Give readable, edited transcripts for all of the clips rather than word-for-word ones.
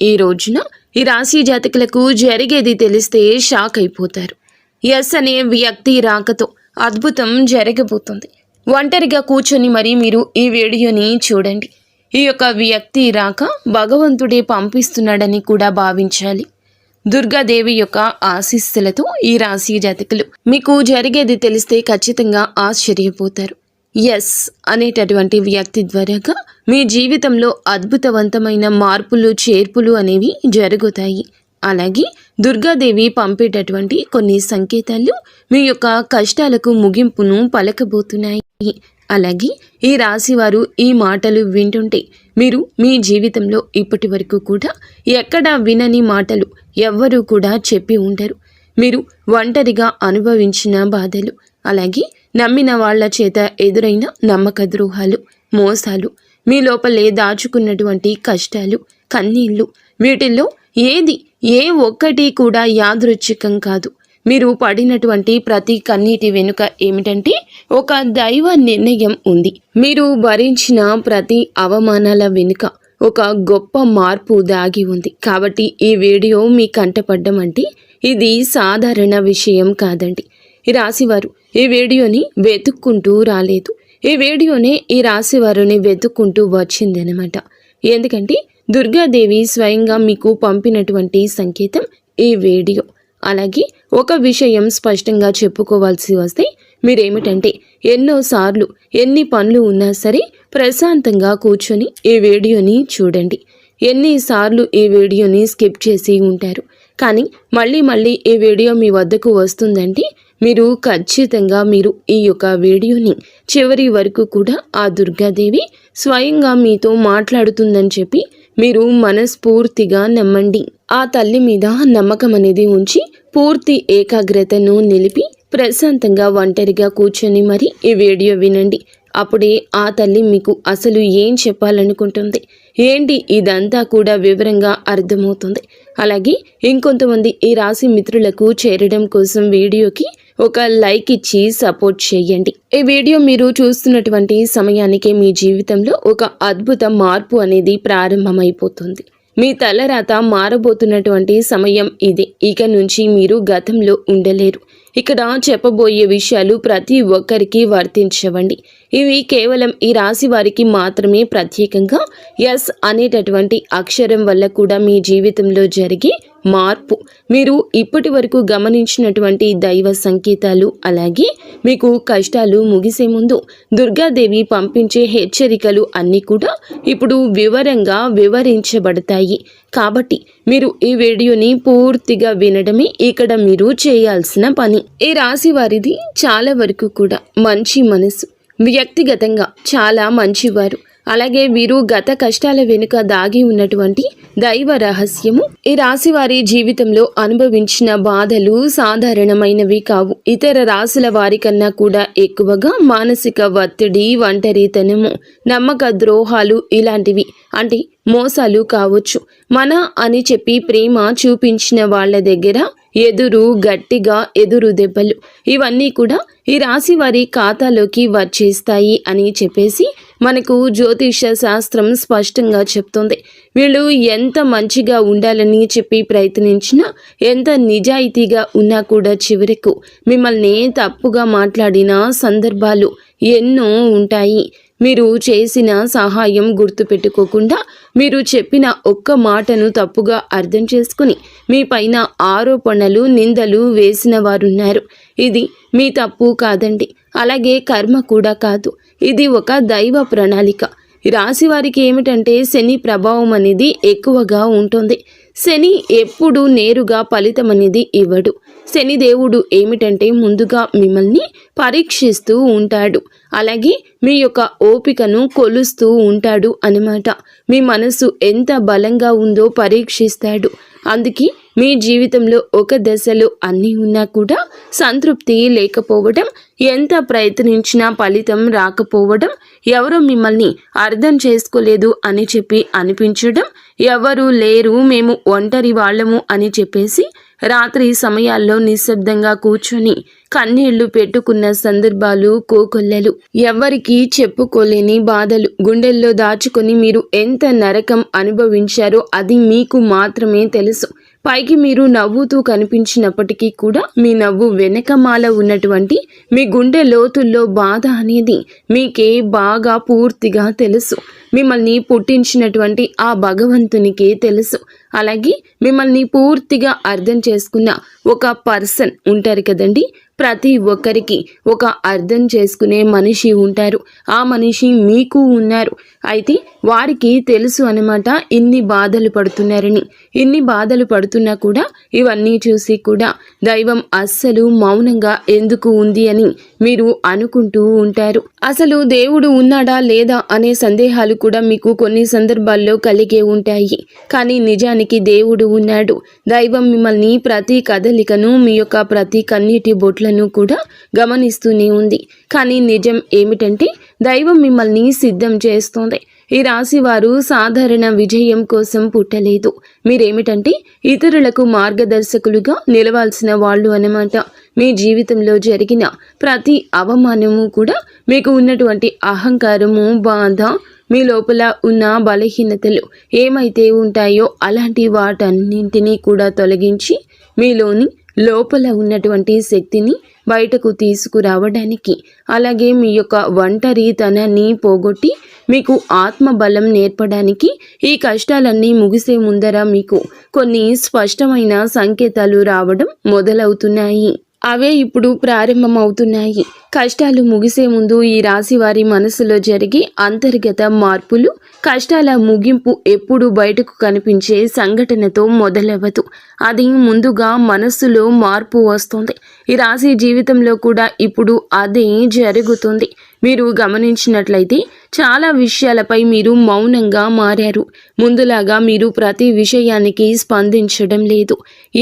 ఈ రోజున ఈ రాశి జాతకులకు జరిగేది తెలిస్తే షాక్ అయిపోతారు. ఎస్ అనే వ్యక్తి రాకతో అద్భుతం జరగబోతుంది. ఒంటరిగా కూర్చొని మరి మీరు ఈ వీడియోని చూడండి. ఈ యొక్క వ్యక్తి రాక భగవంతుడే పంపిస్తున్నాడని కూడా భావించాలి. దుర్గాదేవి యొక్క ఆశీస్సులతో ఈ రాశి జాతకులు మీకు జరిగేది తెలిస్తే ఖచ్చితంగా ఆశ్చర్యపోతారు. ఎస్ అనేటటువంటి వ్యక్తి ద్వారాగా మీ జీవితంలో అద్భుతవంతమైన మార్పులు చేర్పులు అనేవి జరుగుతాయి. అలాగే దుర్గాదేవి పంపేటటువంటి కొన్ని సంకేతాలు మీ యొక్క కష్టాలకు ముగింపును పలకబోతున్నాయి. అలాగే ఈ రాశివారు ఈ మాటలు వింటుంటే మీరు మీ జీవితంలో ఇప్పటి వరకు కూడా ఎక్కడా వినని మాటలు ఎవ్వరూ కూడా చెప్పి ఉండరు. మీరు ఒంటరిగా అనుభవించిన బాధలు, అలాగే నమ్మిన వాళ్ల చేత ఎదురైన నమ్మక ద్రోహాలు, మోసాలు, మీ లోపలే దాచుకున్నటువంటి కష్టాలు, కన్నీళ్లు, వీటిల్లో ఏ ఒక్కటి కూడా యాదృచ్ఛికం కాదు. మీరు పడినటువంటి ప్రతి కన్నీటి వెనుక ఏమిటంటే ఒక దైవ నిర్ణయం ఉంది. మీరు భరించిన ప్రతి అవమానాల వెనుక ఒక గొప్ప మార్పు దాగి ఉంది. కాబట్టి ఈ వీడియో మీ కంటపడ్డం అంటే ఇది సాధారణ విషయం కాదండి. ఈ రాశివారు ఈ వీడియోని వెతుక్కుంటూ రాలేదు. ఈ వీడియోనే ఈ రాశివారిని వెతుక్కుంటూ వచ్చిందనమాట. ఎందుకంటే దుర్గాదేవి స్వయంగా మీకు పంపినటువంటి సంకేతం ఈ వీడియో. అలాగే ఒక విషయం స్పష్టంగా చెప్పుకోవాల్సి వస్తే మీరేమిటంటే ఎన్నోసార్లు ఎన్ని పనులు ఉన్నా సరే ప్రశాంతంగా కూర్చొని ఈ వీడియోని చూడండి. ఎన్నిసార్లు ఈ వీడియోని స్కిప్ చేసి ఉంటారు. కానీ మళ్ళీ ఈ వీడియో మీ వద్దకు వస్తుందంటే మీరు ఖచ్చితంగా ఈ యొక్క వీడియోని చివరి వరకు కూడా ఆ దుర్గాదేవి స్వయంగా మీతో మాట్లాడుతుందని చెప్పి మీరు మనస్ఫూర్తిగా నమ్మండి. ఆ తల్లి మీద నమ్మకం అనేది ఉంచి పూర్తి ఏకాగ్రతను నిలిపి ప్రశాంతంగా ఒంటరిగా కూర్చొని మరి ఈ వీడియో వినండి. అప్పుడే ఆ తల్లి మీకు అసలు ఏం చెప్పాలనుకుంటుంది ఏంటి ఇదంతా కూడా వివరంగా అర్థమవుతుంది. అలాగే ఇంకొంతమంది ఈ రాశి మిత్రులకు చేరడం కోసం వీడియోకి ఒక లైక్ ఇచ్చి సపోర్ట్ చేయండి. ఈ వీడియో మీరు చూస్తున్నటువంటి సమయానికి మీ జీవితంలో ఒక అద్భుత మార్పు అనేది ప్రారంభమైపోతుంది. మీ తలరాత మారబోతున్నటువంటి సమయం ఇది. ఇక నుంచి మీరు గతంలో ఉండలేరు. ఇక్కడ చెప్పబోయే విషయాలు ప్రతి ఒక్కరికి వర్తించవండి. ఇవి కేవలం ఈ రాశి వారికి మాత్రమే ప్రత్యేకంగా ఎస్ అనేటటువంటి అక్షరం వల్ల కూడా మీ జీవితంలో జరిగే మార్పు, మీరు ఇప్పటి వరకు గమనించినటువంటి దైవ సంకేతాలు, అలాగే మీకు కష్టాలు ముగిసే ముందు దుర్గాదేవి పంపించే హెచ్చరికలు అన్నీ కూడా ఇప్పుడు వివరంగా వివరించబడతాయి. కాబట్టి మీరు ఈ వీడియోని పూర్తిగా వినడమే ఇక్కడ మీరు చేయాల్సిన పని. ఈ రాశి వారిది చాలా వరకు కూడా మంచి మనసు, వ్యక్తిగతంగా చాలా మంచివారు. అలాగే వీరు గత కష్టాల వెనుక దాగి ఉన్నటువంటి దైవ రహస్యము. ఈ రాశి వారి జీవితంలో అనుభవించిన బాధలు సాధారణమైనవి కావు. ఇతర రాశుల వారి కన్నా కూడా ఎక్కువగా మానసిక ఒత్తిడి, ఒంటరితనము, నమ్మక ద్రోహాలు ఇలాంటివి, అంటే మోసాలు కావచ్చు. మన అని చెప్పి ప్రేమ చూపించిన వాళ్ళ దగ్గర గట్టిగా ఎదురు దెబ్బలు, ఇవన్నీ కూడా ఈ రాశి వారి ఖాతాలోకి వచ్చేస్తాయి అని చెప్పేసి మనకు జ్యోతిష శాస్త్రం స్పష్టంగా చెప్తుంది. వీళ్ళు ఎంత మంచిగా ఉండాలని చెప్పి ప్రయత్నించినా, ఎంత నిజాయితీగా ఉన్నా కూడా చివరకు మిమ్మల్ని తప్పుగా మాట్లాడిన సందర్భాలు ఎన్నో ఉంటాయి. మీరు చేసిన సహాయం గుర్తుపెట్టుకోకుండా మీరు చెప్పిన ఒక్క మాటను తప్పుగా అర్థం చేసుకుని మీ పైన ఆరోపణలు, నిందలు వేసిన వారున్నారు. ఇది మీ తప్పు కాదండి. అలాగే కర్మ కూడా కాదు. ఇది ఒక దైవ ప్రణాళిక. రాశి వారికి ఏమిటంటే శని ప్రభావం అనేది ఎక్కువగా ఉంటుంది. శని ఎప్పుడు నేరుగా ఫలితం అనేది ఇవ్వడు. శని దేవుడు ఏమిటంటే ముందుగా మిమ్మల్ని పరీక్షిస్తూ ఉంటాడు. అలాగే మీ యొక్క ఓపికను కొలుస్తూ ఉంటాడు అన్నమాట. మీ మనసు ఎంత బలంగా ఉందో పరీక్షిస్తాడు. అందుకే మీ జీవితంలో ఒక దశలో అన్నీ ఉన్నా కూడా సంతృప్తి లేకపోవడం, ఎంత ప్రయత్నించినా ఫలితం రాకపోవడం, ఎవరో మిమ్మల్ని అర్థం చేసుకోలేదు అని చెప్పి అనిపించడం, ఎవరు లేరు మేము ఒంటరి వాళ్ళము అని చెప్పేసి రాత్రి సమయాల్లో నిశ్శబ్దంగా కూర్చొని కన్నీళ్లు పెట్టుకున్న సందర్భాలు కోకొల్లలు. ఎవ్వరికీ చెప్పుకోలేని బాధలు గుండెల్లో దాచుకొని మీరు ఎంత నరకం అనుభవించారో అది మీకు మాత్రమే తెలుసు. పైకి మీరు నవ్వుతూ కనిపించినప్పటికీ కూడా మీ నవ్వు వెనకమాల ఉన్నటువంటి మీ గుండె లోతుల్లో బాధ అనేది మీకే బాగా పూర్తిగా తెలుసు. మిమ్మల్ని పుట్టించినటువంటి ఆ భగవంతునికే తెలుసు. అలాగే మిమ్మల్ని పూర్తిగా అర్థం చేసుకున్న ఒక పర్సన్ ఉంటారు కదండి. ప్రతి ఒక్కరికి ఒక అర్థం చేసుకునే మనిషి ఉంటారు. ఆ మనిషి మీకు ఉన్నారు. అయితే వారికి తెలుసు అన్నమాట ఇన్ని బాధలు పడుతున్నారని. ఇన్ని బాధలు పడుతున్నా కూడా ఇవన్నీ చూసి కూడా దైవం అస్సలు మౌనంగా ఎందుకు ఉంది అని మీరు అనుకుంటూ ఉంటారు. అసలు దేవుడు ఉన్నాడా లేదా అనే సందేహాలు కూడా మీకు కొన్ని సందర్భాల్లో కలిగే ఉంటాయి. కానీ నిజానికి దేవుడు ఉన్నాడు. దైవం మిమ్మల్ని ప్రతి కదలికను, మీ యొక్క ప్రతి కన్నీటి బొట్లను కూడా గమనిస్తూనే ఉంది. కానీ నిజం ఏమిటంటే దైవం మిమ్మల్ని సిద్ధం చేస్తోంది. ఈ రాశి వారు సాధారణ విజయం కోసం పుట్టలేదు. మీరేమిటంటే ఇతరులకు మార్గదర్శకులుగా నిలవాల్సిన వాళ్ళు అన్నమాట. మీ జీవితంలో జరిగిన ప్రతి అవమానము కూడా మీకు ఉన్నటువంటి అహంకారము, బాధ, మీ లోపల ఉన్న బలహీనతలు ఏమైతే ఉంటాయో అలాంటి వాటన్నింటినీ కూడా తొలగించి మీలోని లోపల ఉన్నటువంటి శక్తిని బయటకు తీసుకురావడానికి, అలాగే మీ యొక్క ఒంటరితనాన్ని పోగొట్టి మీకు ఆత్మబలం నేర్పడానికి ఈ కష్టాలన్నీ ముగిసే ముందర మీకు కొన్ని స్పష్టమైన సంకేతాలు రావడం మొదలవుతున్నాయి. అవే ఇప్పుడు ప్రారంభమవుతున్నాయి. కష్టాలు ముగిసే ముందు ఈ రాశి వారి మనసులో జరిగే అంతర్గత మార్పులు, కష్టాల ముగింపు ఎప్పుడు బయటకు కనిపించే సంఘటనతో మొదలవ్వదు. అది ముందుగా మనస్సులో మార్పు వస్తుంది. ఈ రాశి జీవితంలో కూడా ఇప్పుడు అదే జరుగుతుంది. మీరు గమనించినట్లయితే చాలా విషయాలపై మీరు మౌనంగా మారారు. ముందులాగా మీరు ప్రతి విషయానికి స్పందించడం లేదు.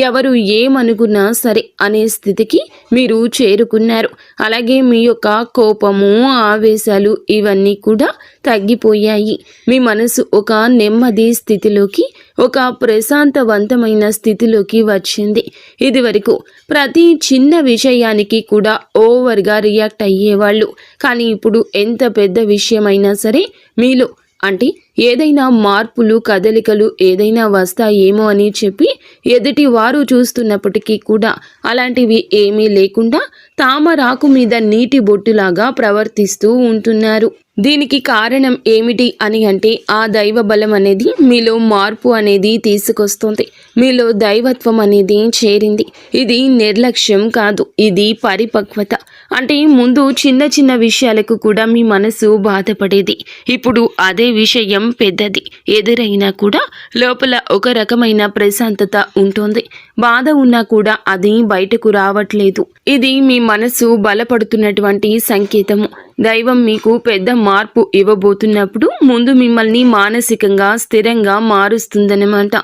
ఎవరు ఏమనుకున్నా సరే అనే స్థితికి మీరు చేరుకున్నారు. అలాగే మీ యొక్క కోపము, ఆవేశాలు ఇవన్నీ కూడా తగ్గిపోయాయి. మీ మనసు ఒక నెమ్మది స్థితిలోకి, ఒక ప్రశాంతవంతమైన స్థితిలోకి వచ్చింది. ఇది వరకు ప్రతి చిన్న విషయానికి కూడా ఓవర్గా రియాక్ట్ అయ్యేవాళ్ళు. కానీ ఇప్పుడు ఎంత పెద్ద విషయమైనా సరే మీలో అంటే ఏదైనా మార్పులు, కదలికలు ఏదైనా వస్తాయేమో అని చెప్పి ఎదుటి వారు చూస్తున్నప్పటికీ కూడా అలాంటివి ఏమీ లేకుండా తామరాకు మీద నీటి బొట్టులాగా ప్రవర్తిస్తూ ఉంటున్నారు. దీనికి కారణం ఏమిటి అని అంటే ఆ దైవ బలం అనేది మీలో మార్పు అనేది తీసుకొస్తుంది. మీలో దైవత్వం అనేది చేరింది. ఇది నిర్లక్ష్యం కాదు, ఇది పరిపక్వత. అంటే ముందు చిన్న చిన్న విషయాలకు కూడా మీ మనసు బాధపడేది. ఇప్పుడు అదే విషయం పెద్దది ఎదురైనా కూడా లోపల ఒక రకమైన ప్రశాంతత ఉంటుంది. బాధ ఉన్నా కూడా అది బయటకు రావట్లేదు. ఇది మీ మనసు బలపడుతున్నటువంటి సంకేతము. దైవం మీకు పెద్ద మార్పు ఇవ్వబోతున్నప్పుడు ముందు మిమ్మల్ని మానసికంగా స్థిరంగా మారుస్తుందన్నమాట.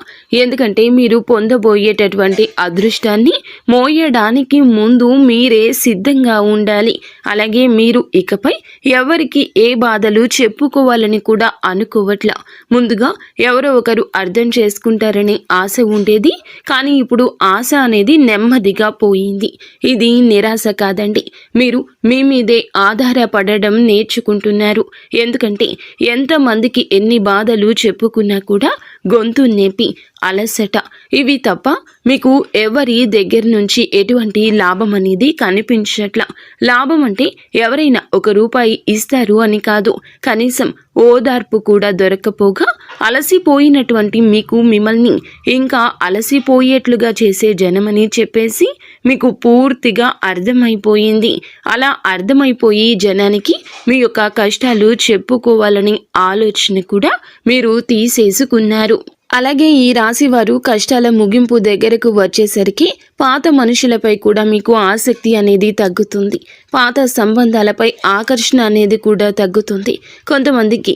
ఎందుకంటే మీరు పొందబోయేటటువంటి అదృష్టాన్ని మోయడానికి ముందు మీరే సిద్ధంగా ఉండాలి. అలాగే మీరు ఇకపై ఎవరికి ఏ బాధలు చెప్పుకోవాలని కూడా అనుకోవట్లా. ముందుగా ఎవరో ఒకరు అర్థం చేసుకుంటారని ఆశ ఉండేది. కానీ ఇప్పుడు ఆశ అనేది నెమ్మదిగా పోయింది. ఇది నిరాశ కాదండి. మీరు మీ మీదే ఆధారపడడం నేర్చుకుంటున్నారు. ఎందుకంటే ఎంతమందికి ఎన్ని బాధలు చెప్పుకున్నా కూడా గొంతు నొప్పి, అలసట ఇవి తప్ప మీకు ఎవరి దగ్గర నుంచి ఎటువంటి లాభం అనేది కనిపించట్లా. లాభం అంటే ఎవరైనా ₹1 ఇస్తారు అని కాదు, కనీసం ఓదార్పు కూడా దొరకపోగా అలసిపోయినటువంటి మీకు మిమ్మల్ని ఇంకా అలసిపోయేట్లుగా చేసే జనమని చెప్పేసి మీకు పూర్తిగా అర్థమైపోయింది. అలా అర్థమైపోయి జనానికి మీ యొక్క కష్టాలు చెప్పుకోవాలని ఆలోచన కూడా మీరు తీసేసుకున్నారు. అలాగే ఈ రాశి వారు కష్టాల ముగింపు దగ్గరకు వచ్చేసరికి పాత మనుషులపై కూడా మీకు ఆసక్తి అనేది తగ్గుతుంది. పాత సంబంధాలపై ఆకర్షణ అనేది కూడా తగ్గుతుంది. కొంతమందికి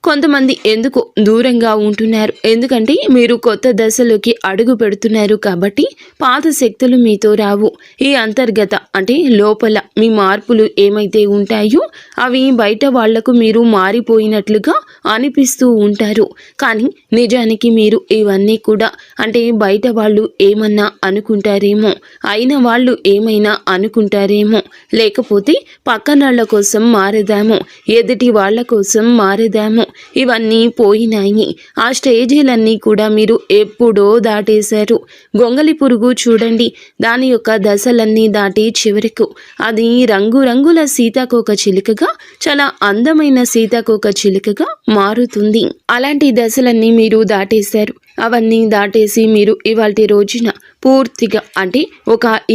కొంతమంది ఎందుకు దూరంగా ఉంటున్నారు, ఎందుకంటే మీరు కొత్త దశలోకి అడుగు పెడుతున్నారు కాబట్టి పాత శక్తులు మీతో రావు. ఈ అంతర్గత అంటే లోపల మీ మార్పులు ఏమైతే ఉంటాయో అవి బయట వాళ్లకు మీరు మారిపోయినట్లుగా అనిపిస్తూ ఉంటారు. కానీ నిజానికి మీరు ఇవన్నీ కూడా అంటే బయట వాళ్ళు ఏమన్నా అనుకుంటారేమో, అయిన వాళ్ళు ఏమైనా అనుకుంటారేమో, లేకపోతే పక్కనాళ్ల కోసం మారేదామో, ఎదుటి వాళ్ళ కోసం మారేదామో, ఇవన్నీ పోయినాయి. ఆ స్టేజీలన్నీ కూడా మీరు ఎప్పుడో దాటేశారు. గొంగలి పురుగు చూడండి, దాని యొక్క దశలన్నీ దాటి చివరకు అది రంగురంగుల సీతాకోక చిలుకగా, చాలా అందమైన సీతాకోక చిలుకగా మారుతుంది. అలాంటి దశలన్నీ మీరు దాటేశారు. అవన్నీ దాటేసి మీరు ఇవాల్టి రోజున పూర్తిగా అంటే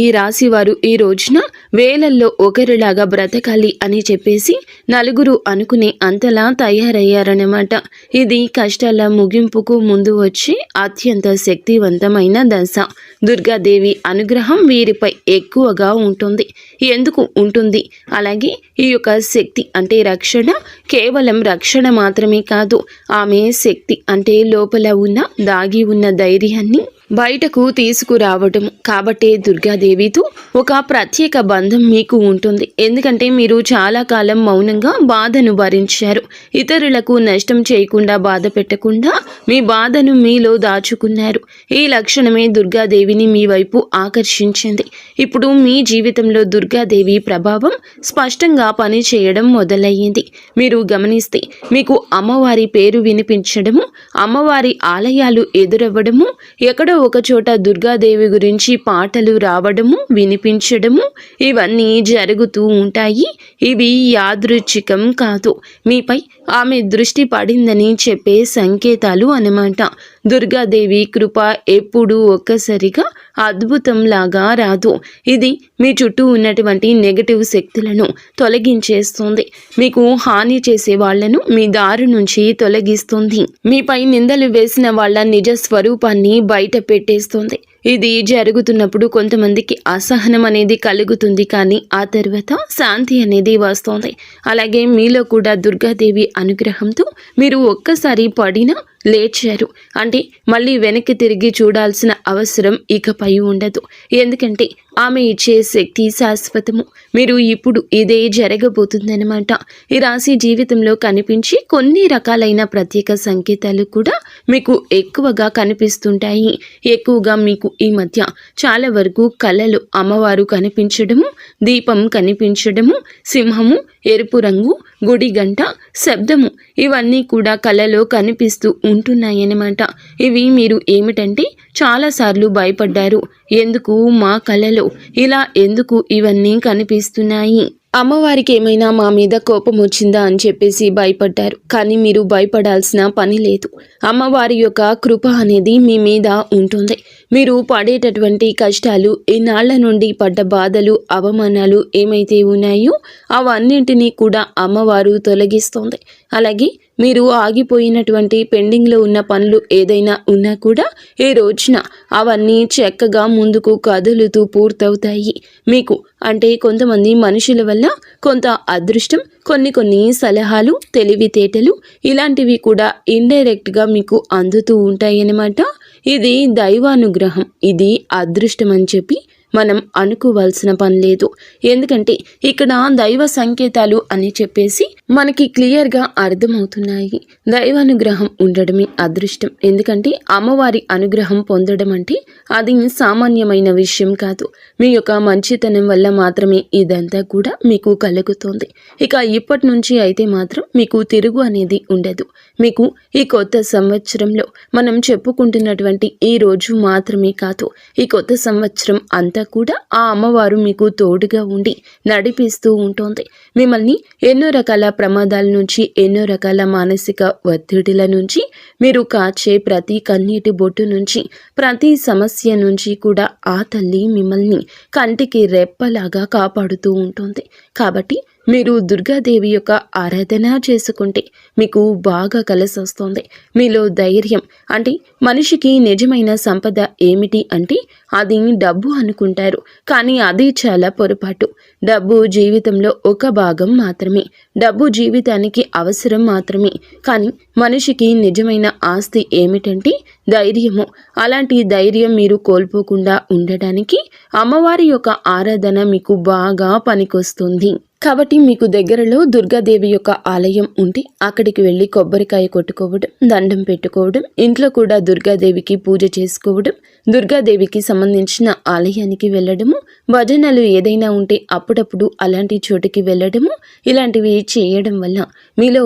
ఈ రాశి వారు ఈ రోజున వేలల్లో ఒకరిలాగా బ్రతకాలి అని చెప్పేసి నలుగురు అనుకునే అంతలా తయారయ్యారన్నమాట. ఇది కష్టాల ముగింపుకు ముందు వచ్చే అత్యంత శక్తివంతమైన దశ. దుర్గాదేవి అనుగ్రహం వీరిపై ఎక్కువగా ఉంటుంది. ఎందుకు ఉంటుంది? అలాగే ఈ యొక్క శక్తి అంటే రక్షణ కేవలం రక్షణ మాత్రమే కాదు, ఆమె శక్తి అంటే లోపల ఉన్న దాగి ఉన్న ధైర్యాన్ని బయటకు తీసుకురావటం. కాబట్టే దుర్గాదేవితో ఒక ప్రత్యేక బంధం మీకు ఉంటుంది. ఎందుకంటే మీరు చాలా కాలం మౌనంగా బాధను భరించారు. ఇతరులకు నష్టం చేయకుండా, బాధ పెట్టకుండా మీ బాధను మీలో దాచుకున్నారు. ఈ లక్షణమే దుర్గాదేవిని మీ వైపు ఆకర్షించింది. ఇప్పుడు మీ జీవితంలో దుర్గాదేవి ప్రభావం స్పష్టంగా పనిచేయడం మొదలయ్యింది. మీరు గమనిస్తే మీకు అమ్మవారి పేరు వినిపించడము, అమ్మవారి ఆలయాలు ఎదురవ్వడము, ఎక్కడో ఒక చోట దుర్గాదేవి గురించి పాటలు రావడము, వినిపించడము, ఇవన్నీ జరుగుతూ ఉంటాయి. ఇవి యాదృచ్ఛికం కాదు, మీపై ఆమె దృష్టి పడిందని చెప్పే సంకేతాలు అన్నమాట. దుర్గాదేవి కృప ఎప్పుడూ ఒక్కసారిగా అద్భుతంలాగా రాదు. ఇది మీ చుట్టూ ఉన్నటువంటి నెగటివ్ శక్తులను తొలగించేస్తుంది. మీకు హాని చేసే వాళ్లను మీ దారి నుంచి తొలగిస్తుంది. మీపై నిందలు వేసిన వాళ్ళ నిజ స్వరూపాన్ని బయట పెట్టేస్తుంది. ఇది జరుగుతున్నప్పుడు కొంతమందికి అసహనం అనేది కలుగుతుంది, కానీ ఆ తర్వాత శాంతి అనేది వస్తుంది. అలాగే మీలో కూడా దుర్గాదేవి అనుగ్రహంతో మీరు ఒక్కసారి పడినా లేచారు అంటే మళ్ళీ వెనక్కి తిరిగి చూడాల్సిన అవసరం ఇకపై ఉండదు. ఎందుకంటే ఆమె ఇచ్చే శక్తి శాశ్వతము. మీరు ఇప్పుడు ఇదే జరగబోతుందన్నమాట. ఈ రాశి జీవితంలో కనిపించి కొన్ని రకాలైన ప్రత్యేక సంకేతాలు కూడా మీకు ఎక్కువగా కనిపిస్తుంటాయి. ఎక్కువగా మీకు ఈ మధ్య చాలా వరకు కళలు అమ్మవారు కనిపించడము, దీపం కనిపించడము, సింహము, ఎరుపు రంగు, గుడి గంట, శబ్దము, ఇవన్నీ కూడా కళలో కనిపిస్తూ ఉంటున్నాయన్నమాట. ఇవి మీరు ఏమిటంటే చాలాసార్లు భయపడ్డారు. ఎందుకు మా కళలో ఇలా ఎందుకు ఇవన్నీ కనిపిస్తున్నాయి, అమ్మవారికి ఏమైనా మా మీద కోపం వచ్చిందా అని చెప్పేసి భయపడ్డారు. కానీ మీరు భయపడాల్సిన పని లేదు. అమ్మవారి యొక్క కృప అనేది మీ మీద ఉంటుంది. మీరు పడేటటువంటి కష్టాలు, ఈనాళ్ల నుండి పడ్డ బాధలు, అవమానాలు ఏమైతే ఉన్నాయో అవన్నింటినీ కూడా అమ్మవారు తొలగిస్తుంది. అలాగే మీరు ఆగిపోయినటువంటి పెండింగ్లో ఉన్న పనులు ఏదైనా ఉన్నా కూడా ఈ రోజున అవన్నీ చక్కగా ముందుకు కదులుతూ పూర్తవుతాయి. మీకు అంటే కొంతమంది మనుషుల వల్ల కొంత అదృష్టం, కొన్ని సలహాలు, తెలివితేటలు ఇలాంటివి కూడా ఇండైరెక్ట్గా మీకు అందుతూ ఉంటాయన్నమాట. ఇది దైవానుగ్రహం, ఇది అదృష్టం అని చెప్పి మనం అనుకోవాల్సిన పని లేదు. ఎందుకంటే ఇక్కడ దైవ సంకేతాలు అని చెప్పేసి మనకి క్లియర్గా అర్థమవుతున్నాయి. దైవానుగ్రహం ఉండడమే అదృష్టం. ఎందుకంటే అమ్మవారి అనుగ్రహం పొందడం అంటే అది సామాన్యమైన విషయం కాదు. మీ యొక్క మంచితనం వల్ల మాత్రమే ఇదంతా కూడా మీకు కలుగుతుంది. ఇక ఇప్పటి నుంచి అయితే మాత్రం మీకు తిరుగు అనేది ఉండదు. మీకు ఈ కొత్త సంవత్సరంలో మనం చెప్పుకుంటున్నటువంటి ఈ రోజు మాత్రమే కాదు, ఈ కొత్త సంవత్సరం అంతా కూడా ఆ అమ్మవారు మీకు తోడుగా ఉండి నడిపిస్తూ ఉంటుంది. మిమ్మల్ని ఎన్నో రకాల ప్రమాదాల నుంచి, ఎన్నో రకాల మానసిక ఒత్తిడిల నుంచి, మీరు కాచే ప్రతి కన్నీటి బొట్టు నుంచి, ప్రతి సమస్య నుంచి కూడా ఆ తల్లి మిమ్మల్ని కంటికి రెప్పలాగా కాపాడుతూ ఉంటుంది. కాబట్టి మీరు దుర్గాదేవి యొక్క ఆరాధన చేసుకుంటే మీకు బాగా కలిసి వస్తుంది. మీలో ధైర్యం అంటే మనిషికి నిజమైన సంపద ఏమిటి అంటే అది డబ్బు అనుకుంటారు, కానీ అది చాలా పొరపాటు. డబ్బు జీవితంలో ఒక భాగం మాత్రమే, డబ్బు జీవితానికి అవసరం మాత్రమే. కానీ మనిషికి నిజమైన ఆస్తి ఏమిటంటే ధైర్యము. అలాంటి ధైర్యం మీరు కోల్పోకుండా ఉండడానికి అమ్మవారి యొక్క ఆరాధన మీకు బాగా పనికొస్తుంది. కాబట్టి మీకు దగ్గరలో దుర్గాదేవి యొక్క ఆలయం ఉంటే అక్కడికి వెళ్ళి కొబ్బరికాయ కొట్టుకోవడం, దండం పెట్టుకోవడం, ఇంట్లో కూడా దుర్గాదేవికి పూజ చేసుకోవడం, దుర్గాదేవికి సంబంధించిన ఆలయానికి వెళ్ళడము, భజనలు ఏదైనా ఉంటే అప్పుడప్పుడు అలాంటి చోటుకి వెళ్ళడము, ఇలాంటివి చేయడం వల్ల మీలో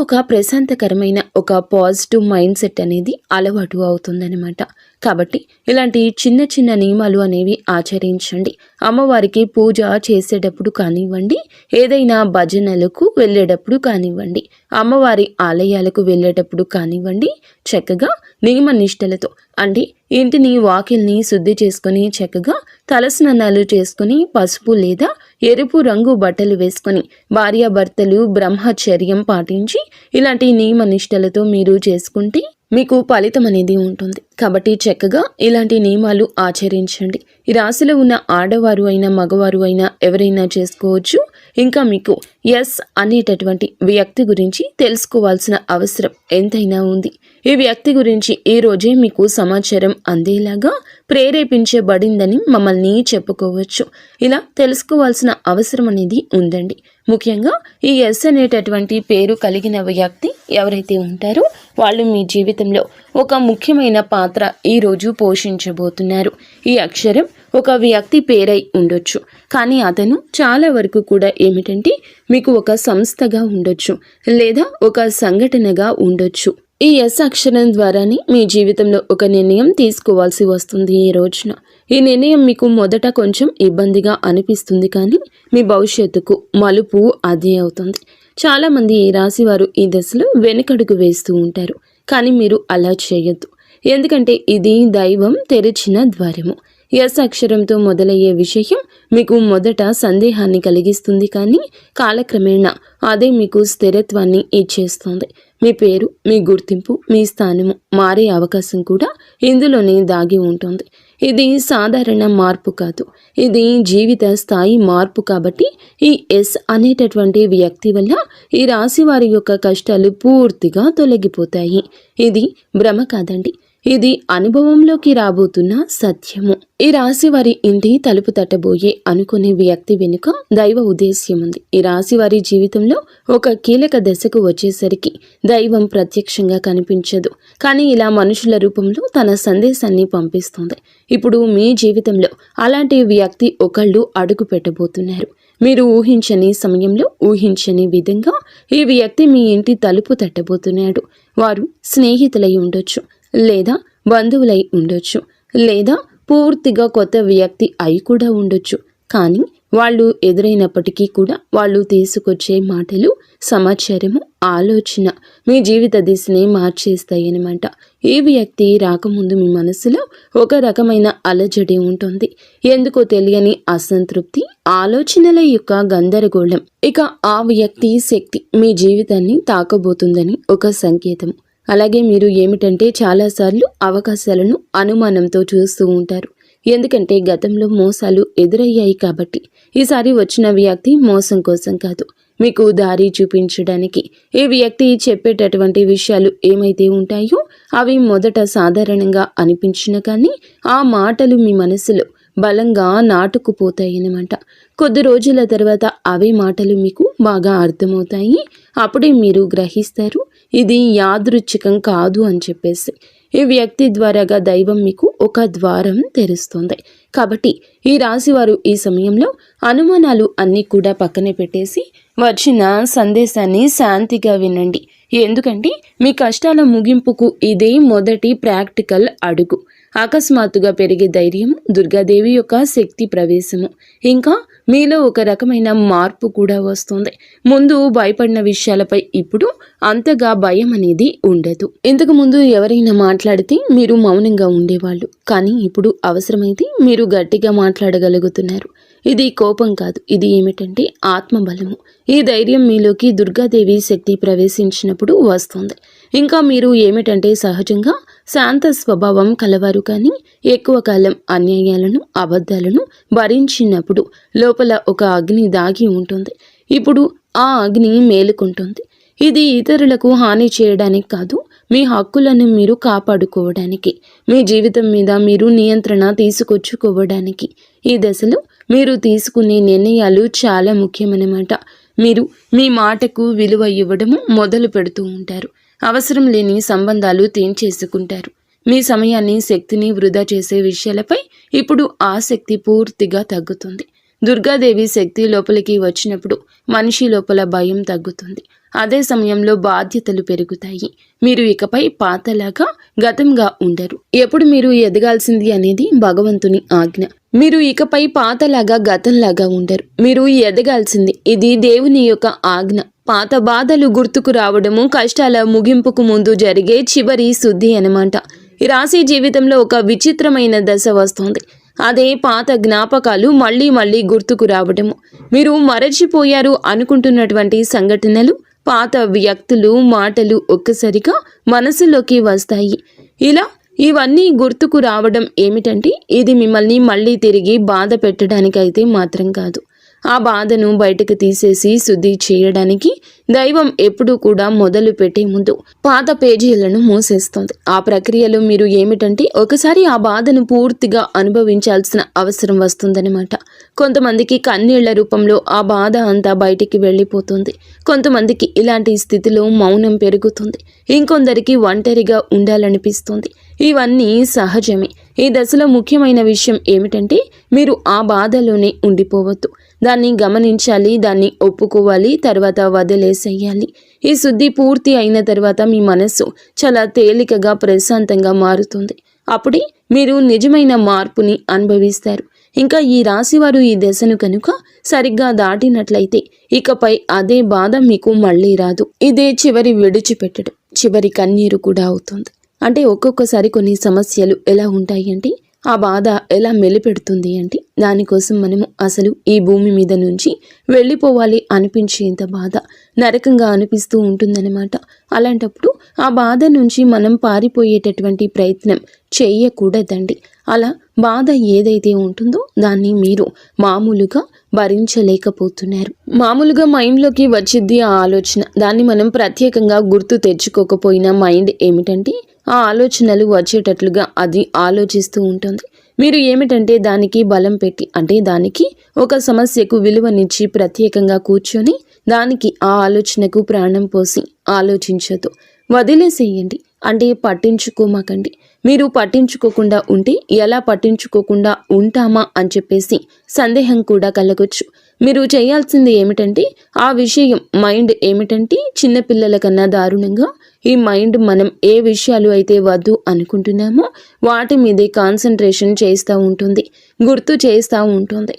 ఒక ప్రశాంతకరమైన ఒక పాజిటివ్ మైండ్ సెట్ అనేది అలవాటు అవుతుందన్నమాట. కాబట్టి ఇలాంటి చిన్న చిన్న నియమాలు అనేవి ఆచరించండి. అమ్మవారికి పూజ చేసేటప్పుడు కానివ్వండి, ఏదైనా భజనలకు వెళ్ళేటప్పుడు కానివ్వండి, అమ్మవారి ఆలయాలకు వెళ్ళేటప్పుడు కానివ్వండి, చక్కగా నియమ నిష్టలతో అంటే ఇంటిని వాకిల్ని శుద్ధి చేసుకొని చక్కగా తలస్నానాలు చేసుకుని పసుపు లేదా ఎరుపు రంగు బట్టలు వేసుకొని భార్యాభర్తలు బ్రహ్మచర్యం పాటించి ఇలాంటి నియమ నిష్టలతో మీరు చేసుకుంటే మీకు ఫలితం అనేది ఉంటుంది. కాబట్టి చక్కగా ఇలాంటి నియమాలు ఆచరించండి. ఈ రాశిలో ఉన్న ఆడవారు అయినా మగవారు అయినా ఎవరైనా చేసుకోవచ్చు. ఇంకా మీకు ఎస్ అనేటటువంటి వ్యక్తి గురించి తెలుసుకోవాల్సిన అవసరం ఎంతైనా ఉంది. ఈ వ్యక్తి గురించి ఈ రోజే మీకు సమాచారం అందేలాగా ప్రేరేపించబడిందని మమ్మల్ని చెప్పుకోవచ్చు. ఇలా తెలుసుకోవాల్సిన అవసరం అనేది ఉందండి. ముఖ్యంగా ఈ ఎస్ అనేటటువంటి పేరు కలిగిన వ్యక్తి ఎవరైతే ఉంటారో వాళ్ళు మీ జీవితంలో ఒక ముఖ్యమైన పాత్ర ఈరోజు పోషించబోతున్నారు. ఈ అక్షరం ఒక వ్యక్తి పేరై ఉండొచ్చు, కానీ అతను చాలా వరకు కూడా ఏమిటంటే మీకు ఒక సంస్థగా ఉండొచ్చు లేదా ఒక సంఘటనగా ఉండొచ్చు. ఈ ఎస్ అక్షరం ద్వారానే మీ జీవితంలో ఒక నిర్ణయం తీసుకోవాల్సి వస్తుంది. ఈ రోజున ఈ నిర్ణయం మీకు మొదట కొంచెం ఇబ్బందిగా అనిపిస్తుంది, కానీ మీ భవిష్యత్తుకు మలుపు అదే అవుతుంది. చాలామంది ఈ రాశి వారు ఈ దశలో వెనుకడుగు వేస్తూ ఉంటారు, కానీ మీరు అలా చేయొద్దు. ఎందుకంటే ఇది దైవం తెరిచిన ద్వారము. ఎస్ అక్షరంతో మొదలయ్యే విషయం మీకు మొదట సందేహాన్ని కలిగిస్తుంది, కానీ కాలక్రమేణా అదే మీకు స్థిరత్వాన్ని ఇచ్చేస్తుంది. మీ పేరు, మీ గుర్తింపు, మీ స్థానము మారే అవకాశం కూడా ఇందులోనే దాగి ఉంటుంది. ఇది సాధారణ మార్పు కాదు, ఇది జీవిత స్థాయి మార్పు. కాబట్టి ఈ ఎస్ అనేటటువంటి వ్యక్తి వల్ల ఈ రాశి వారి యొక్క కష్టాలు పూర్తిగా తొలగిపోతాయి. ఇది భ్రమ కాదండి, ఇది అనుభవంలోకి రాబోతున్న సత్యము. ఈ రాశి వారి ఇంటి తలుపు తట్టబోయే అనుకునే వ్యక్తి వెనుక దైవ ఉద్దేశ్యం ఉంది. ఈ రాశి వారి జీవితంలో ఒక కీలక దశకు వచ్చేసరికి దైవం ప్రత్యక్షంగా కనిపించదు, కానీ ఇలా మనుషుల రూపంలో తన సందేశాన్ని పంపిస్తుంది. ఇప్పుడు మీ జీవితంలో అలాంటి వ్యక్తి ఒకళ్ళు అడుగు పెట్టబోతున్నారు. మీరు ఊహించని సమయంలో ఊహించని విధంగా ఈ వ్యక్తి మీ ఇంటి తలుపు తట్టబోతున్నాడు. వారు స్నేహితులై ఉండొచ్చు, లేదా బంధువులై ఉండొచ్చు, లేదా పూర్తిగా కొత్త వ్యక్తి అయి కూడా ఉండొచ్చు. కానీ వాళ్ళు ఎదురైనప్పటికీ కూడా వాళ్ళు తీసుకొచ్చే మాటలు, సమాచారము, ఆలోచన మీ జీవిత దిశని మార్చేస్తాయన్నమాట. ఈ వ్యక్తి రాకముందు మీ మనసులో ఒక రకమైన అలజడి ఉంటుంది. ఎందుకో తెలియని అసంతృప్తి, ఆలోచనల యొక్క గందరగోళం. ఇక ఆ వ్యక్తి శక్తి మీ జీవితాన్ని తాకబోతుందని ఒక సంకేతం. అలాగే మీరు ఏమిటంటే చాలాసార్లు అవకాశాలను అనుమానంతో చూస్తూ ఉంటారు. ఎందుకంటే గతంలో మోసాలు ఎదురయ్యాయి కాబట్టి. ఈసారి వచ్చిన వ్యక్తి మోసం కోసం కాదు, మీకు దారి చూపించడానికి. ఈ వ్యక్తి చెప్పేటటువంటి విషయాలు ఏమైతే ఉంటాయో అవి మొదట సాధారణంగా అనిపించిన కానీ ఆ మాటలు మీ మనసులో బలంగా నాటుకుపోతాయన్నమాట. కొద్ది రోజుల తర్వాత అవే మాటలు మీకు బాగా అర్థమవుతాయి. అప్పుడే మీరు గ్రహిస్తారు ఇది యాదృచ్ఛికం కాదు అని చెప్పేసి. ఈ వ్యక్తి ద్వారాగా దైవం మీకు ఒక ద్వారం తెరుస్తుంది. కాబట్టి ఈ రాశివారు ఈ సమయంలో అనుమానాలు అన్నీ కూడా పక్కనే పెట్టేసి వచ్చిన సందేశాన్ని శాంతిగా వినండి. ఎందుకంటే మీ కష్టాల ముగింపుకు ఇదే మొదటి ప్రాక్టికల్ అడుగు. అకస్మాత్తుగా పెరిగే ధైర్యం, దుర్గాదేవి యొక్క శక్తి ప్రవేశము, ఇంకా మీలో ఒక రకమైన మార్పు కూడా వస్తుంది. ముందు భయపడిన విషయాలపై ఇప్పుడు అంతగా భయం అనేది ఉండదు. ఇంతకు ముందు ఎవరైనా మాట్లాడితే మీరు మౌనంగా ఉండేవాళ్ళు, కానీ ఇప్పుడు అవసరమైతే మీరు గట్టిగా మాట్లాడగలుగుతున్నారు. ఇది కోపం కాదు, ఇది ఏమిటంటే ఆత్మబలము. ఈ ధైర్యం మీలోకి దుర్గాదేవి శక్తి ప్రవేశించినప్పుడు వస్తుంది. ఇంకా మీరు ఏమిటంటే సహజంగా శాంత స్వభావం కలవారు, కానీ ఎక్కువ కాలం అన్యాయాలను అబద్ధాలను భరించినప్పుడు లోపల ఒక అగ్ని దాగి ఉంటుంది. ఇప్పుడు ఆ అగ్ని మేలుకుంటుంది. ఇది ఇతరులకు హాని చేయడానికి కాదు, మీ హక్కులను మీరు కాపాడుకోవడానికి, మీ జీవితం మీద మీరు నియంత్రణ తీసుకొచ్చుకోవడానికి. ఈ దశలో మీరు తీసుకునే నిర్ణయాలు చాలా ముఖ్యమన్నమాట. మీరు మీ మాటకు విలువ ఇవ్వడము మొదలు పెడుతూ ఉంటారు. అవసరం లేని సంబంధాలు తెంచేసుకుంటారు. మీ సమయాన్ని శక్తిని వృధా చేసే విషయాలపై ఇప్పుడు ఆసక్తి పూర్తిగా తగ్గుతుంది. దుర్గాదేవి శక్తి లోపలికి వచ్చినప్పుడు మనిషి లోపల భయం తగ్గుతుంది. అదే సమయంలో బాధ్యతలు పెరుగుతాయి. మీరు ఇకపై పాతలాగా గతంగా ఉండరు. ఎప్పుడు మీరు ఎదగాల్సింది అనేది భగవంతుని ఆజ్ఞ. మీరు ఇకపై పాతలాగా గతంలాగా ఉండరు. మీరు ఎదగాల్సింది, ఇది దేవుని యొక్క ఆజ్ఞ. పాత బాధలు గుర్తుకు రావడము కష్టాల ముగింపుకు ముందు జరిగే చివరి శుద్ధి అన్నమాట. ఈ రాశి జీవితంలో ఒక విచిత్రమైన దశ వస్తుంది. అదే పాత జ్ఞాపకాలు మళ్ళీ మళ్ళీ గుర్తుకు రావడము. మీరు మరచిపోయారు అనుకుంటున్నటువంటి సంఘటనలు, పాత వ్యక్తులు, మాటలు ఒక్కసారిగా మనసులోకి వస్తాయి. ఇలా ఇవన్నీ గుర్తుకు రావడం ఏమిటంటే ఇది మిమ్మల్ని మళ్ళీ తిరిగి బాధ పెట్టడానికైతే మాత్రం కాదు. ఆ బాధను బయటకు తీసేసి శుద్ధి చేయడానికి దైవం ఎప్పుడూ కూడా మొదలు పెట్టే ముందు పాత పేజీలను మూసేస్తుంది. ఆ ప్రక్రియలో మీరు ఏమిటంటే ఒకసారి ఆ బాధను పూర్తిగా అనుభవించాల్సిన అవసరం వస్తుందన్నమాట. కొంతమందికి కన్నీళ్ల రూపంలో ఆ బాధ అంతా బయటికి వెళ్ళిపోతుంది. కొంతమందికి ఇలాంటి స్థితిలో మౌనం పెరుగుతుంది. ఇంకొందరికి ఒంటరిగా ఉండాలనిపిస్తుంది. ఇవన్నీ సహజమే. ఈ దశలో ముఖ్యమైన విషయం ఏమిటంటే మీరు ఆ బాధలోనే ఉండిపోవద్దు. దాన్ని గమనించాలి, దాన్ని ఒప్పుకోవాలి, తర్వాత వదిలేసేయాలి. ఈ శుద్ధి పూర్తి అయిన తర్వాత మీ మనస్సు చాలా తేలికగా ప్రశాంతంగా మారుతుంది. అప్పుడే మీరు నిజమైన మార్పుని అనుభవిస్తారు. ఇంకా ఈ రాశివారు ఈ దశను కనుక సరిగ్గా దాటినట్లయితే ఇకపై అదే బాధ మీకు మళ్ళీ రాదు. ఇదే చివరి విడిచిపెట్టడం, చివరి కన్నీరు కూడా అవుతుంది. అంటే ఒక్కొక్కసారి కొన్ని సమస్యలు ఎలా ఉంటాయి అంటే ఆ బాధ ఎలా మెలిపెడుతుంది అంటే దానికోసం మనము అసలు ఈ భూమి మీద నుంచి వెళ్ళిపోవాలి అనిపించేంత బాధ నరకంగా అనిపిస్తూ ఉంటుందన్నమాట. అలాంటప్పుడు ఆ బాధ నుంచి మనం పారిపోయేటటువంటి ప్రయత్నం చేయకూడదండి. అలా బాధ ఏదైతే ఉంటుందో దాన్ని మీరు మామూలుగా భరించలేకపోతున్నారు. మామూలుగా మైండ్లోకి వచ్చింది ఆ ఆలోచన. దాన్ని మనం ప్రత్యేకంగా గుర్తు తెచ్చుకోకపోయినా మైండ్ ఏమిటంటే ఆ ఆలోచనలు వచ్చేటట్లుగా అది ఆలోచిస్తూ ఉంటుంది. మీరు ఏమిటంటే దానికి బలం పెట్టి, అంటే దానికి ఒక సమస్యకు విలువనిచ్చి ప్రత్యేకంగా కూర్చొని దానికి ఆ ఆలోచనకు ప్రాణం పోసి ఆలోచించొద్దు. వదిలేసేయండి. అంటే పట్టించుకోమాకండి. మీరు పట్టించుకోకుండా ఉంటే ఎలా పట్టించుకోకుండా ఉంటామా అని చెప్పేసి సందేహం కూడా కలగొచ్చు. మీరు చేయాల్సింది ఏమిటంటే ఆ విషయం మైండ్ ఏమిటంటే చిన్నపిల్లల కన్నా దారుణంగా ఈ మైండ్ మనం ఏ విషయాలు అయితే వద్దు అనుకుంటున్నామో వాటి మీదే కాన్సన్ట్రేషన్ చేస్తూ ఉంటుంది, గుర్తు చేస్తూ ఉంటుంది.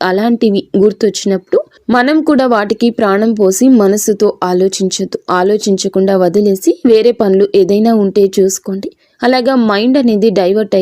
అలాంటివి గుర్తొచ్చినప్పుడు మనం కూడా వాటికి ప్రాణం పోసి మనసుతో ఆలోచించొద్దు. ఆలోచించకుండా వదిలేసి వేరే పనులు ఏదైనా ఉంటే చూసుకోండి. అలాగా మైండ్ అనేది డైవర్ట్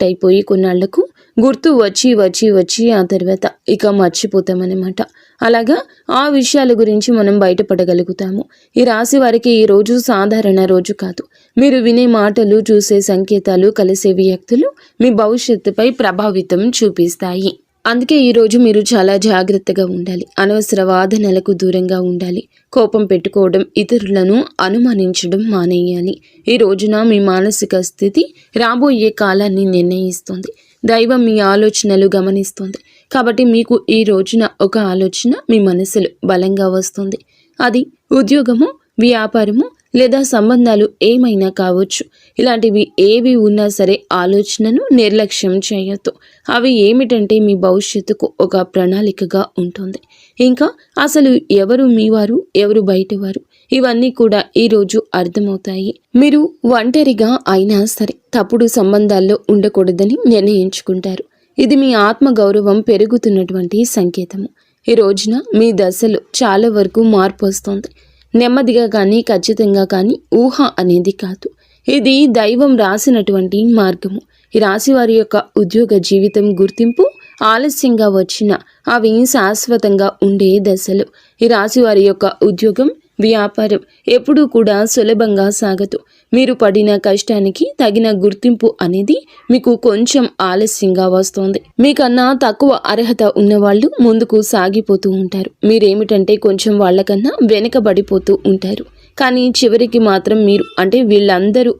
అయిపోయి కొన్నాళ్లకు గుర్తు వచ్చి ఆ తర్వాత ఇక మర్చిపోతామన్నమాట. అలాగా ఆ విషయాల గురించి మనం బయటపడగలుగుతాము. ఈ రాశి వారికి ఈ రోజు సాధారణ రోజు కాదు. మీరు వినే మాటలు, చూసే సంకేతాలు, కలిసే వ్యక్తులు మీ భవిష్యత్తుపై ప్రభావితం చూపిస్తాయి. అందుకే ఈరోజు మీరు చాలా జాగ్రత్తగా ఉండాలి. అనవసర వాదనలకు దూరంగా ఉండాలి. కోపం పెట్టుకోవడం, ఇతరులను అనుమానించడం మానేయాలి. ఈ రోజున మీ మానసిక స్థితి రాబోయే కాలాన్ని నిర్ణయిస్తుంది. దైవం మీ ఆలోచనలు గమనిస్తుంది. కాబట్టి మీకు ఈ రోజున ఒక ఆలోచన మీ మనసులో బలంగా వస్తుంది. అది ఉద్యోగము, వ్యాపారము లేదా సంబంధాలు ఏమైనా కావచ్చు. ఇలాంటివి ఏవి ఉన్నా సరే ఆలోచనను నిర్లక్ష్యం చేయొద్దు. అవి ఏమిటంటే మీ భవిష్యత్తుకు ఒక ప్రణాళికగా ఉంటుంది. ఇంకా అసలు ఎవరు మీవారు, ఎవరు బయటవారు, ఇవన్నీ కూడా ఈరోజు అర్థమవుతాయి. మీరు ఒంటరిగా అయినా సరే తప్పుడు సంబంధాల్లో ఉండకూడదని నిర్ణయించుకుంటారు. ఇది మీ ఆత్మగౌరవం పెరుగుతున్నటువంటి సంకేతము. ఈ రోజున మీ దశలో చాలా వరకు మార్పు వస్తుంది. నెమ్మదిగా కానీ ఖచ్చితంగా కానీ ఊహ అనేది కాదు. ఇది దైవం రాసినటువంటి మార్గము. ఈ రాశి వారి యొక్క ఉద్యోగ జీవితం గుర్తింపు ఆలస్యంగా వచ్చినా అవి శాశ్వతంగా ఉండే దశలు. ఈ రాశి వారి యొక్క ఉద్యోగం, వ్యాపారం ఎప్పుడూ కూడా సులభంగా సాగదు. మీరు పడిన కష్టానికి తగిన గుర్తింపు అనేది మీకు కొంచెం ఆలస్యంగా వస్తోంది. మీకన్నా తక్కువ అర్హత ఉన్నవాళ్ళు ముందుకు సాగిపోతూ ఉంటారు. మీరేమిటంటే కొంచెం వాళ్ళకన్నా వెనకబడిపోతూ ఉంటారు. కానీ చివరికి మాత్రం మీరు వీళ్ళందరూ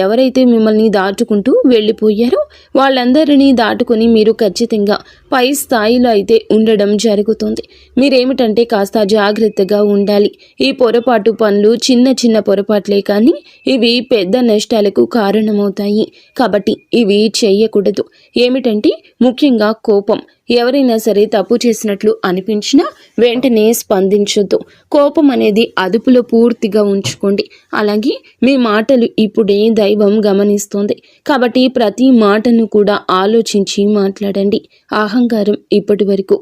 ఎవరైతే మిమ్మల్ని దాటుకుంటూ వెళ్ళిపోయారో వాళ్ళందరినీ దాటుకొని మీరు ఖచ్చితంగా పై స్థాయిలో అయితే ఉండడం జరుగుతుంది. మీరేమిటంటే కాస్త జాగ్రత్తగా ఉండాలి. ఈ పొరపాటు పనులు చిన్న చిన్న పొరపాట్లే కానీ ఇవి పెద్ద నష్టాలకు కారణమవుతాయి. కాబట్టి ఇవి చేయకూడదు. ఏమిటంటే ముఖ్యంగా కోపం. ఎవరైనా సరే తప్పు చేసినట్లు అనిపించినా వెంటనే స్పందించొద్దు. కోపం అనేది అదుపులో పూర్తిగా ఉంచుకోండి. అలాగే మీ మాటలు ఇప్పుడే దైవం గమనిస్తోంది. కాబట్టి ప్రతి మాటను కూడా ఆలోచించి మాట్లాడండి. అహంకారం ఇప్పటి వరకు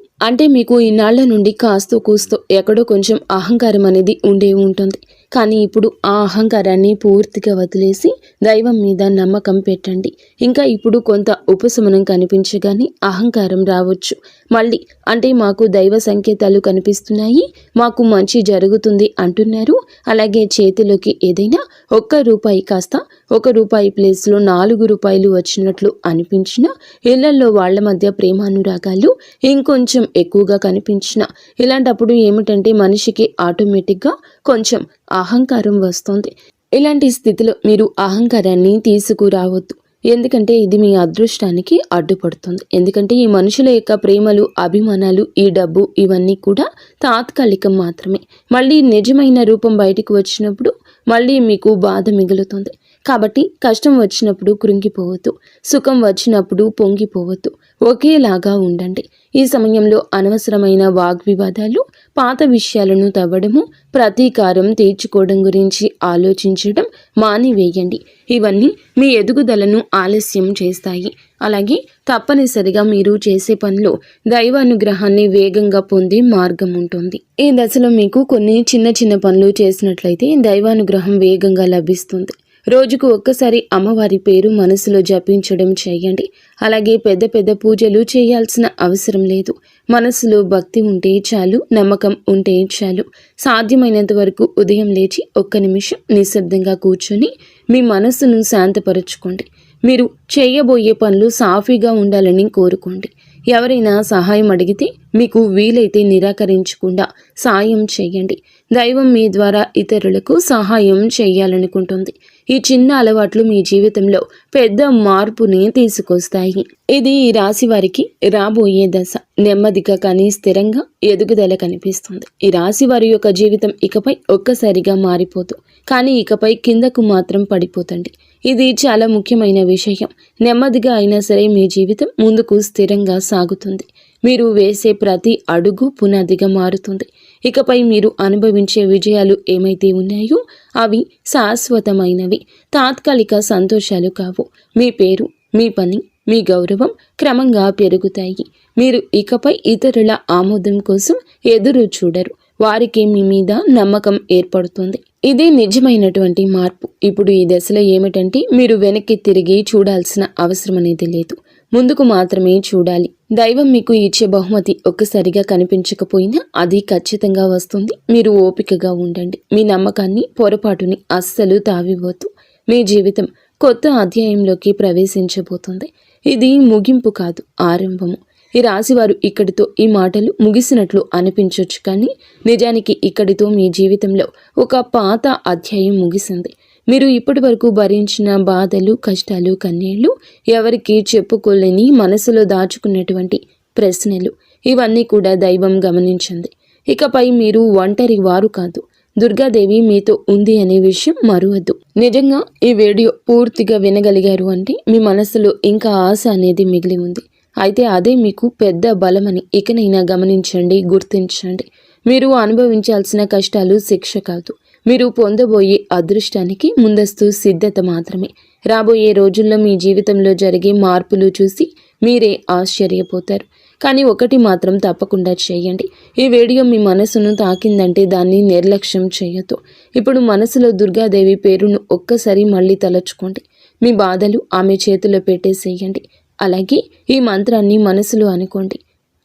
మీకు ఇన్నాళ్ల నుండి కాస్తో కూస్తో ఎక్కడో కొంచెం అహంకారం అనేది ఉండే ఉంటుంది. కానీ ఇప్పుడు ఆ అహంకారాన్ని పూర్తిగా వదిలేసి దైవం మీద నమ్మకం పెట్టండి. ఇంకా ఇప్పుడు కొంత ఉపశమనం కనిపించగానే అహంకారం రావచ్చు. మళ్ళీ మాకు దైవ సంకేతాలు కనిపిస్తున్నాయి, మాకు మంచి జరుగుతుంది అంటున్నారు. అలాగే చేతిలోకి ఏదైనా ₹1 కాస్త ₹1 ప్లేస్లో ₹4 వచ్చినట్లు అనిపించిన, ఇళ్లలో వాళ్ళ మధ్య ప్రేమానురాగాలు ఇంకొంచెం ఎక్కువగా కనిపించిన, ఇలాంటప్పుడు ఏమిటంటే మనిషికి ఆటోమేటిక్గా కొంచెం అహంకారం వస్తుంది. ఇలాంటి స్థితిలో మీరు అహంకారాన్ని తీసుకురావద్దు. ఎందుకంటే ఇది మీ అదృష్టానికి అడ్డుపడుతుంది. ఎందుకంటే ఈ మనుషుల యొక్క ప్రేమలు, అభిమానాలు, ఈ డబ్బు ఇవన్నీ కూడా తాత్కాలికం మాత్రమే. మళ్ళీ నిజమైన రూపం బయటికి వచ్చినప్పుడు మళ్ళీ మీకు బాధ మిగులుతుంది. కాబట్టి కష్టం వచ్చినప్పుడు కృంగిపోవద్దు, సుఖం వచ్చినప్పుడు పొంగిపోవద్దు. ఒకేలాగా ఉండండి. ఈ సమయంలో అనవసరమైన వాగ్వివాదాలు, పాత విషయాలను తవ్వడము, ప్రతీకారం తీర్చుకోవడం గురించి ఆలోచించడం మానివేయండి. ఇవన్నీ మీ ఎదుగుదలను ఆలస్యం చేస్తాయి. అలాగే తప్పనిసరిగా మీరు చేసే పనిలో దైవానుగ్రహాన్ని వేగంగా పొందే మార్గం ఉంటుంది. ఈ దశలో మీకు కొన్ని చిన్న చిన్న పనులు చేసినట్లయితే దైవానుగ్రహం వేగంగా లభిస్తుంది. రోజుకు ఒక్కసారి అమ్మవారి పేరు మనసులో జపించడం చేయండి. అలాగే పెద్ద పెద్ద పూజలు చేయాల్సిన అవసరం లేదు. మనసులో భక్తి ఉంటే చాలు, నమ్మకం ఉంటే చాలు. సాధ్యమైనంత వరకు ఉదయం లేచి 1 నిమిషం నిశ్శబ్దంగా కూర్చొని మీ మనసును శాంతపరచుకోండి. మీరు చేయబోయే పనులు సాఫీగా ఉండాలని కోరుకోండి. ఎవరైనా సహాయం అడిగితే మీకు వీలైతే నిరాకరించకుండా సాయం చేయండి. దైవం మీ ద్వారా ఇతరులకు సహాయం చేయాలనుకుంటుంది. ఈ చిన్న అలవాట్లు మీ జీవితంలో పెద్ద మార్పుని తీసుకొస్తాయి. ఇది ఈ రాశి వారికి రాబోయే దశ. నెమ్మదిగా కానీ స్థిరంగా ఎదుగుదల కనిపిస్తుంది. ఈ రాశి వారి యొక్క జీవితం ఇకపై ఒక్కసారిగా మారిపోదు, కానీ ఇకపై కిందకు మాత్రం పడిపోతండి. ఇది చాలా ముఖ్యమైన విషయం. నెమ్మదిగా అయినా సరే మీ జీవితం ముందుకు స్థిరంగా సాగుతుంది. మీరు వేసే ప్రతి అడుగు పునాదిగా మారుతుంది. ఇకపై మీరు అనుభవించే విజయాలు ఏమైతే ఉన్నాయో అవి శాశ్వతమైనవి, తాత్కాలిక సంతోషాలు కావు. మీ పేరు, మీ పని, మీ గౌరవం క్రమంగా పెరుగుతాయి. మీరు ఇకపై ఇతరుల ఆమోదం కోసం ఎదురు చూడరు. వారికి మీ మీద నమ్మకం ఏర్పడుతుంది. ఇదే నిజమైనటువంటి మార్పు. ఇప్పుడు ఈ దశలో ఏమిటంటే మీరు వెనక్కి తిరిగి చూడాల్సిన అవసరం అనేది లేదు, ముందుకు మాత్రమే చూడాలి. దైవం మీకు ఇచ్చే బహుమతి ఒక్కసారిగా కనిపించకపోయినా అది ఖచ్చితంగా వస్తుంది. మీరు ఓపికగా ఉండండి. మీ నమ్మకాన్ని, పొరపాటుని అస్సలు తావివ్వద్దు. మీ జీవితం కొత్త అధ్యాయంలోకి ప్రవేశించబోతుంది. ఇది ముగింపు కాదు, ఆరంభము. ఈ రాశివారు ఇక్కడితో ఈ మాటలు ముగిసినట్లు అనిపించవచ్చు, కానీ నిజానికి ఇక్కడితో మీ జీవితంలో ఒక పాత అధ్యాయం ముగిసింది. మీరు ఇప్పటి వరకు భరించిన బాధలు, కష్టాలు, కన్నీళ్లు, ఎవరికి చెప్పుకోలేని మనసులో దాచుకున్నటువంటి ప్రశ్నలు, ఇవన్నీ కూడా దైవం గమనించింది. ఇకపై మీరు ఒంటరి వారు కాదు, దుర్గాదేవి మీతో ఉంది అనే విషయం మరువద్దు. నిజంగా ఈ వీడియో పూర్తిగా వినగలిగారు అంటే మీ మనసులో ఇంకా ఆశ అనేది మిగిలి ఉంది. అయితే అదే మీకు పెద్ద బలమని ఇకనైనా గమనించండి, గుర్తించండి. మీరు అనుభవించాల్సిన కష్టాలు శిక్ష కాదు, మీరు పొందబోయే అదృష్టానికి ముందస్తు సిద్ధత మాత్రమే. రాబోయే రోజుల్లో మీ జీవితంలో జరిగే మార్పులు చూసి మీరే ఆశ్చర్యపోతారు. కానీ ఒకటి మాత్రం తప్పకుండా చేయండి. ఈ వీడియో మీ మనసును తాకిందంటే దాన్ని నిర్లక్ష్యం చేయొద్దు. ఇప్పుడు మనసులో దుర్గాదేవి పేరును ఒక్కసారి మళ్ళీ తలచుకోండి. మీ బాధలు ఆమె చేతిలో పెట్టేసేయండి. అలాగే ఈ మంత్రాన్ని మనసులో అనుకోండి.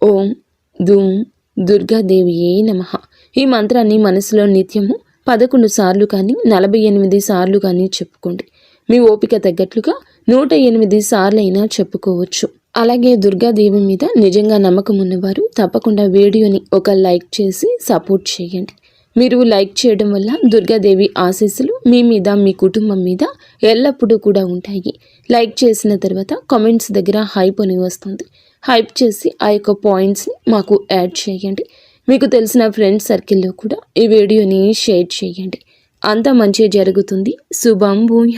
ఓం ధూం దుర్గాదేవియే నమః. ఈ మంత్రాన్ని మనసులో నిత్యము 11 సార్లు కానీ 48 సార్లు కానీ చెప్పుకోండి. మీ ఓపిక తగ్గట్లుగా 108 సార్లైనా చెప్పుకోవచ్చు. అలాగే దుర్గాదేవి మీద నిజంగా నమ్మకం ఉన్నవారు తప్పకుండా వీడియోని ఒక లైక్ చేసి సపోర్ట్ చేయండి. మీరు లైక్ చేయడం వల్ల దుర్గాదేవి ఆశీస్సులు మీ మీద మీ కుటుంబం మీద ఎల్లప్పుడూ కూడా ఉంటాయి. లైక్ చేసిన తర్వాత కామెంట్స్ దగ్గర హైప్ అని వస్తుంది. హైప్ చేసి ఆ యొక్క పాయింట్స్ని మాకు యాడ్ చేయండి. మీకు తెలిసిన ఫ్రెండ్స్ సర్కిల్లో కూడా ఈ వీడియోని షేర్ చేయండి. అంతా మంచి జరుగుతుంది. శుభం భూయాత్.